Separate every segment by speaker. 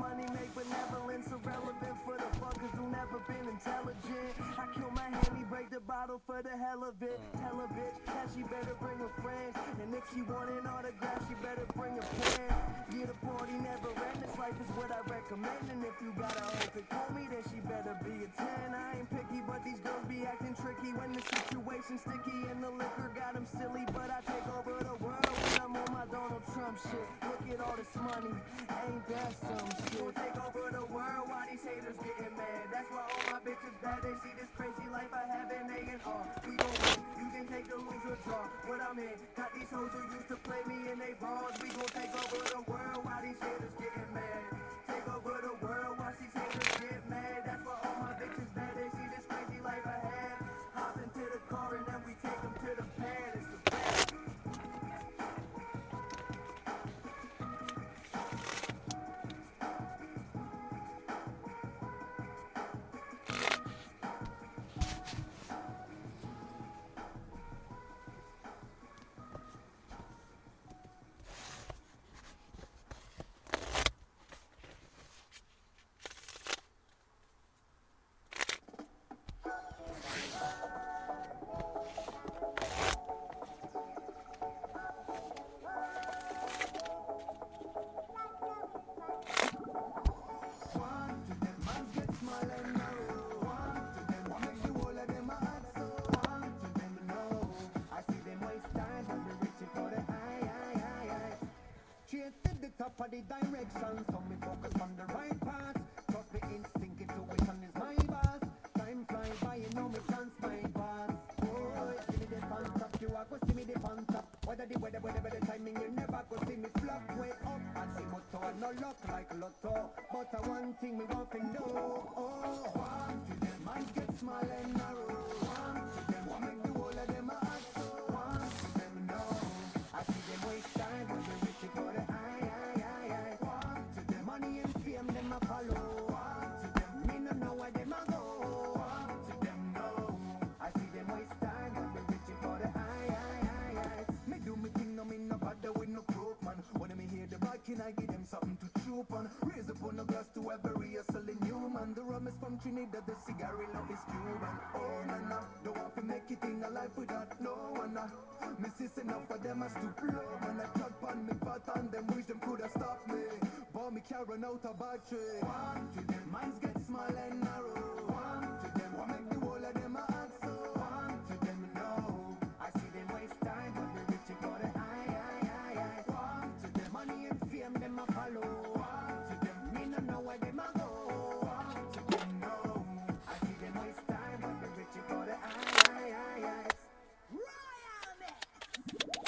Speaker 1: money make benevolence irrelevant for the fuckers who never been intelligent. I kill my handy, break the bottle for the hell of it. Tell a bitch that she better bring her friends, and if she want an autograph, she better bring a pen. Yeah, the party never end. This life is what I recommend, and if you got a hope to call me, then she better be a 10. I ain't picky, but these girls be acting tricky when the situation's sticky and the liquor got them silly. But I take over the world when I'm on my Donald Trump shit. Look at all this money, ain't that some shit? We'll take over the world while these haters getting mad. That's why all my bitches bad. They see this crazy life I have and they in awe. We gon' win, you can take the lose or draw. What I'm in, got these hoes who used to play me in they bars. We gon' take over the world while these haters getting mad. Take over the world while these haters get mad. That's why all my bitches bad. They see this crazy life I have. Hop into the car and then we take them to the pad. It's the best.
Speaker 2: Top of the direction, so me focus on the right path. Trust me, instinct, intuition is my boss. Time fly by, you know me chance my boss. Oh, see me the on top, you are go see me the on top. Whether the timing, you never go see me flop way up. And see motto, and no luck like lotto. But one thing me want to know, oh, one to them, man get small and narrow. One to them, what make the whole of them a hot so. One to them, no, I see them waste time when they reach it for the eye. Money and fame, them a follow. To them, me no know where them a go. To them, no. I see them waste time when they reaching for the high. Me do me thing, no me no bother with no crook, man. When me hear the barking, I give them something to chew on. Raise up on a glass to every hustling human. The rum is from Trinidad, the cigarillo is Cuban. Oh, nah, don't want to make it in a life without no one. Me sis enough for them, I stoop low. Man, I drop on me pot and them wish them coulda stopped me. But me can't run out of battery. One to them, minds get small and narrow. One to them, what make the whole of them a act so. One to them, no. I see them waste time, but they reaching for the high. One to them, money and fame, them a follow. One to them, me no know where them a go. One to them, no. I see them waste time, but they reaching for the high. Royalness!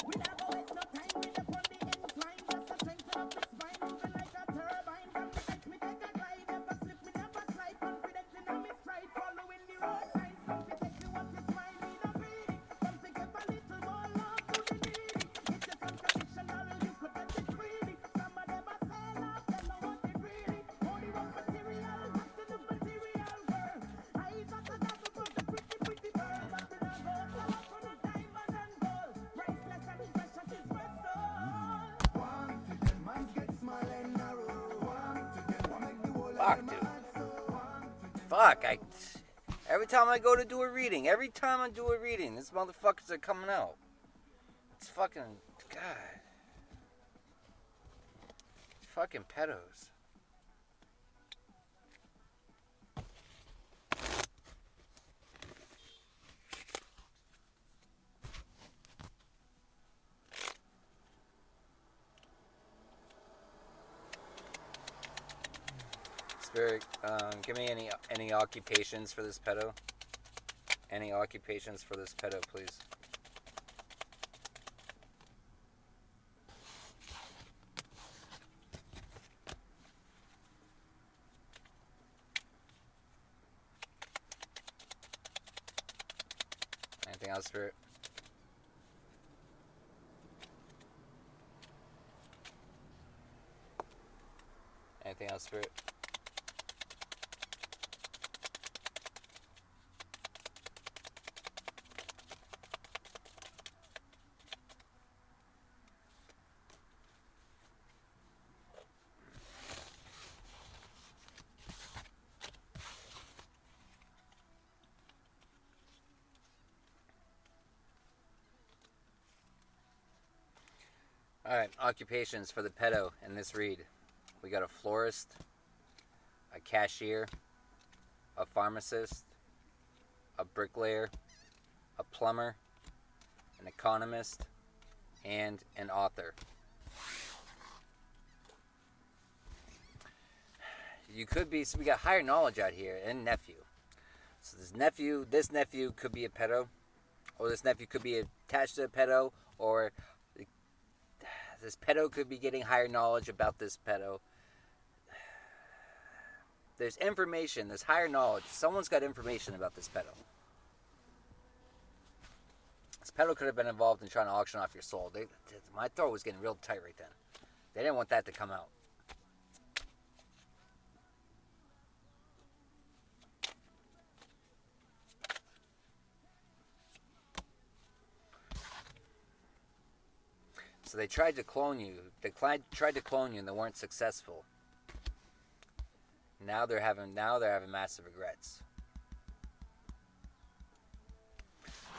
Speaker 2: We never waste no time with the on the incline, just to strengthen up his spine, moving like a turbine. From the edge, me take a glide, never slip, me never slide. Confident in my stride, following the road signs. Come to take you what is mine, me no greedy. Come to give a little more love to the needy. It's just unconditional, you could get it freely. Some of them are sell out, them know what it really. Only want material, back to the material world. I got the double for the pretty bird, but we not go sell out for the diamond and gold. Priceless and precious is my soul. One to them, minds get small and narrow. One to them, what make the whole of
Speaker 3: Fuck,
Speaker 2: them
Speaker 3: dude.
Speaker 2: a so. One to them.
Speaker 3: Fuck, every time I go to do a reading, these motherfuckers are coming out. It's fucking, God. Fucking pedos. Spirit, give me any occupations for this pedo. Any occupations for this pedo, please. Anything else, Spirit? Anything else, Spirit? Alright, occupations for the pedo in this read. We got a florist, a cashier, a pharmacist, a bricklayer, a plumber, an economist, and an author. You could be, so we got higher knowledge out here, and nephew. So this nephew could be a pedo, or this nephew could be attached to a pedo, or this pedo could be getting higher knowledge about this pedo. There's information, there's higher knowledge. Someone's got information about this pedo. This pedo could have been involved in trying to auction off your soul. My throat was getting real tight right then. They didn't want that to come out. So they tried to clone you. They tried to clone you and they weren't successful. Now they're having massive regrets.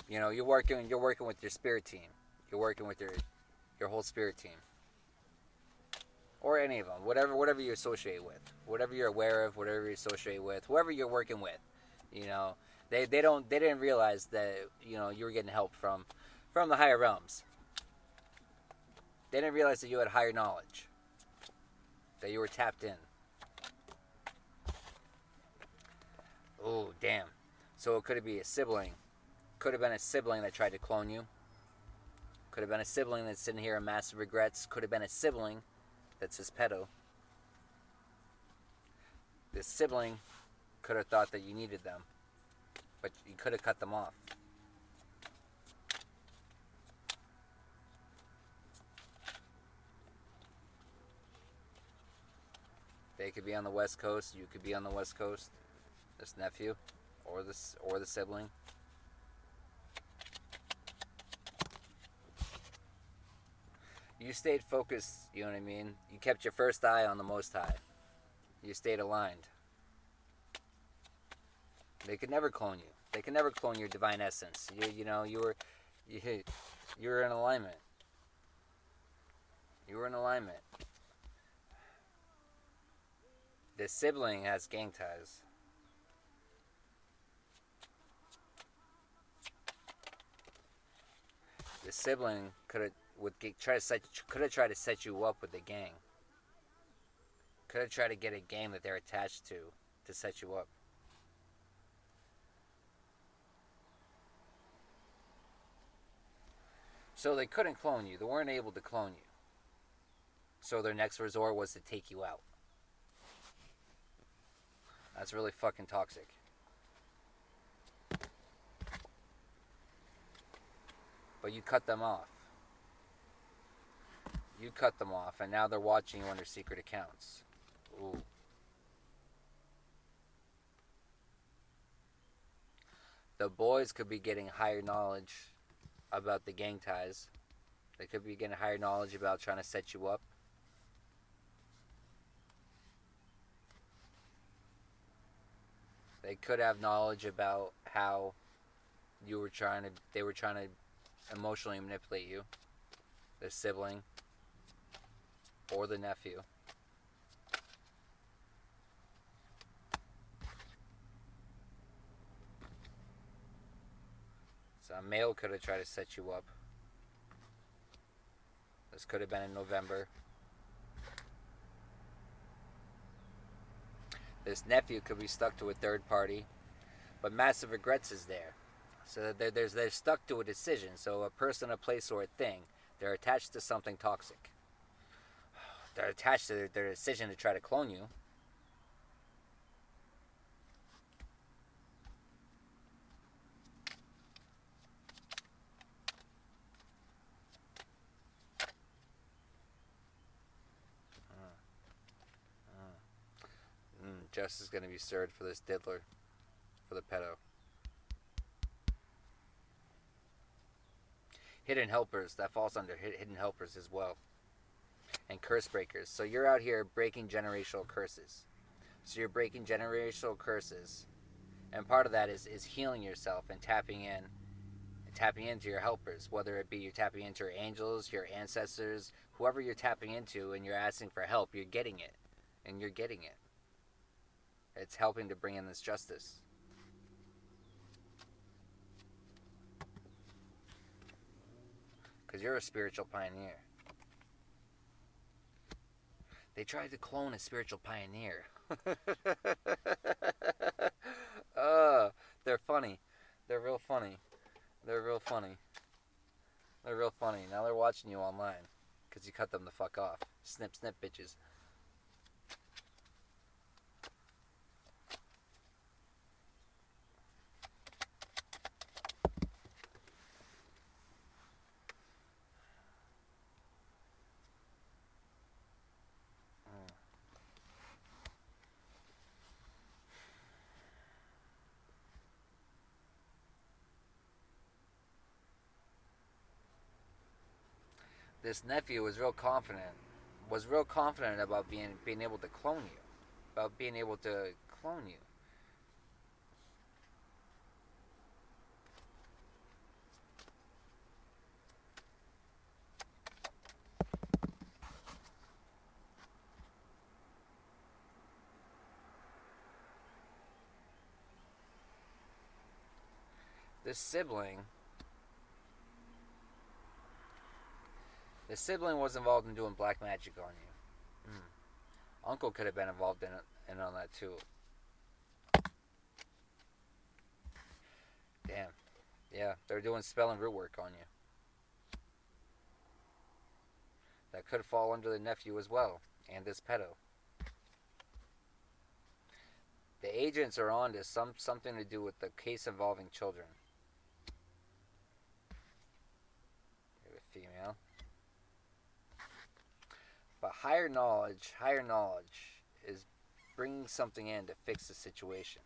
Speaker 3: You know, you're working with your spirit team. You're working with your whole spirit team. Or any of them. Whatever you associate with. Whatever you're aware of, whatever you associate with, whoever you're working with. You know, they didn't realize that, you know, you were getting help from the higher realms. They didn't realize that you had higher knowledge. That you were tapped in. Oh, damn. So it could be a sibling. Could have been a sibling that tried to clone you. Could have been a sibling that's sitting here in massive regrets. Could have been a sibling that's his pedo. This sibling could have thought that you needed them. But you could have cut them off. They could be on the West Coast. You could be on the West Coast. This nephew, or the sibling. You stayed focused. You know what I mean. You kept your first eye on the Most High. You stayed aligned. They could never clone you. They could never clone your divine essence. You were in alignment. You were in alignment. This sibling has gang ties. The sibling could have tried to set you up with the gang. Could have tried to get a gang that they're attached to set you up. So they couldn't clone you. They weren't able to clone you. So their next resort was to take you out. That's really fucking toxic. But you cut them off. You cut them off, and now they're watching you under secret accounts. Ooh. The boys could be getting higher knowledge about the gang ties. They could be getting higher knowledge about trying to set you up. They could have knowledge about how they were trying to emotionally manipulate you, the sibling, or the nephew. So a male could have tried to set you up. This could have been in November. This nephew could be stuck to a third party, but massive regrets is there. So they're stuck to a decision. So a person, a place, or a thing, they're attached to something toxic. They're attached to their decision to try to clone you. Justice is going to be served for this diddler, for the pedo. Hidden helpers, that falls under hidden helpers as well. And curse breakers. So you're out here breaking generational curses. So you're breaking generational curses. And part of that is healing yourself and tapping in tapping into your helpers, whether it be you're tapping into your angels, your ancestors, whoever you're tapping into, and you're asking for help, you're getting it. And you're getting it. It's helping to bring in this justice. Because you're a spiritual pioneer. They tried to clone a spiritual pioneer. They're funny. They're real funny. They're real funny. They're real funny. Now they're watching you online. Because you cut them the fuck off. Snip, snip, bitches. This nephew was real confident. Was real confident about being able to clone you. About being able to clone you. This sibling was involved in doing black magic on you. Uncle could have been involved in on that too. Damn. Yeah, they're doing spell and root work on you. That could fall under the nephew as well, and this pedo. The agents are on to something to do with the case involving children. You're a female. But higher knowledge is bringing something in to fix the situation.